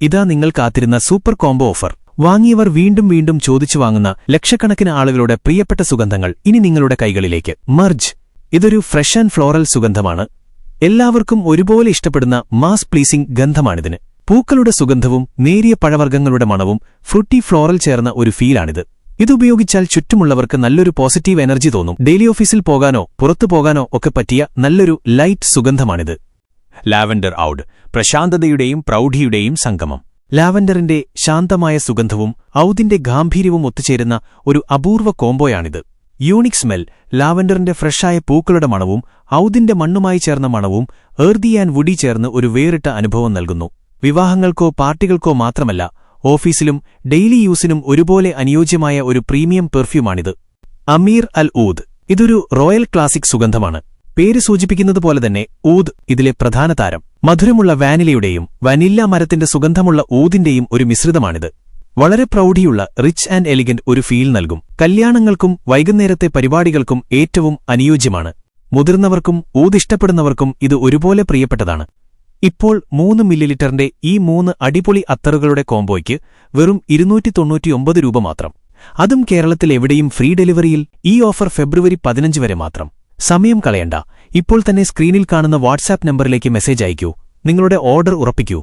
ഇതാ നിങ്ങൾ കാത്തിരുന്ന സൂപ്പർ കോംബോ ഓഫർ. വാങ്ങിയവർ വീണ്ടും വീണ്ടും ചോദിച്ചു വാങ്ങുന്ന ലക്ഷക്കണക്കിന് ആളുകളുടെ പ്രിയപ്പെട്ട സുഗന്ധങ്ങൾ ഇനി നിങ്ങളുടെ കൈകളിലേക്ക്. മർജ്. ഇതൊരു ഫ്രഷ് ആൻഡ് ഫ്ലോറൽ സുഗന്ധമാണ്. എല്ലാവർക്കും ഒരുപോലെ ഇഷ്ടപ്പെടുന്ന മാസ് പ്ലീസിംഗ് ഗന്ധമാണിതിന്. പൂക്കളുടെ സുഗന്ധവും നേരിയ പഴവർഗ്ഗങ്ങളുടെ മണവും ഫ്രൂട്ടി ഫ്ലോറൽ ചേർന്ന ഒരു ഫീലാണിത്. ഇതുപയോഗിച്ചാൽ ചുറ്റുമുള്ളവർക്ക് നല്ലൊരു പോസിറ്റീവ് എനർജി തോന്നും. ഡെയിലി ഓഫീസിൽ പോകാനോ പുറത്തു പോകാനോ ഒക്കെ പറ്റിയ നല്ലൊരു ലൈറ്റ് സുഗന്ധമാണിത്. Lavender oud. പ്രശാന്തതയുടെയും പ്രൗഢിയുടെയും സംഗമം. ലാവൻഡറിന്റെ ശാന്തമായ സുഗന്ധവും ഔദിന്റെ ഗാംഭീര്യവും ഒത്തുചേരുന്ന ഒരു അപൂർവ കോംബോയാണിത്. Unique smell. ലാവൻഡറിന്റെ ഫ്രഷായ പൂക്കളുടെ മണവും ഔദിന്റെ മണ്ണുമായി ചേർന്ന മണവും എർതി ആൻഡ് വുഡി ചേർന്ന് ഒരു വേറിട്ട അനുഭവം നൽകുന്നു. വിവാഹങ്ങൾക്കോ പാർട്ടികൾക്കോ മാത്രമല്ല, ഓഫീസിലും ഡെയിലി യൂസിനും ഒരുപോലെ അനുയോജ്യമായ ഒരു പ്രീമിയം പെർഫ്യൂമാണിത്. അമീർ അൽ ഊദ്. ഇതൊരു റോയൽ ക്ലാസിക് സുഗന്ധമാണ്. പേര് സൂചിപ്പിക്കുന്നതുപോലെ തന്നെ ഊദ് ഇതിലെ പ്രധാന താരം. മധുരമുള്ള വാനിലയുടെയും വനില്ല മരത്തിന്റെ സുഗന്ധമുള്ള ഊദിന്റെയും ഒരു മിശ്രിതമാണിത്. വളരെ പ്രൗഢിയുള്ള റിച്ച് ആൻഡ് എലിഗന്റ് ഒരു ഫീൽ നൽകും. കല്യാണങ്ങൾക്കും വൈകുന്നേരത്തെ പരിപാടികൾക്കും ഏറ്റവും അനുയോജ്യമാണ്. മുതിർന്നവർക്കും ഊദ് ഇഷ്ടപ്പെടുന്നവർക്കും ഇത് ഒരുപോലെ പ്രിയപ്പെട്ടതാണ്. ഇപ്പോൾ 3 മില്ലിലിറ്ററിന്റെ ഈ 3 അടിപൊളി അത്തറുകളുടെ കോംബോയ്ക്ക് വെറും 299 രൂപ മാത്രം. അതും കേരളത്തിൽ എവിടെയും ഫ്രീ ഡെലിവറിയിൽ. ഈ ഓഫർ ഫെബ്രുവരി 15 വരെ മാത്രം. സമയം കളയണ്ട. ഇപ്പോൾ തന്നെ സ്ക്രീനിൽ കാണുന്ന വാട്സാപ്പ് നമ്പറിലേക്ക് മെസ്സേജ് അയക്കൂ. നിങ്ങളുടെ ഓർഡർ ഉറപ്പിക്കൂ.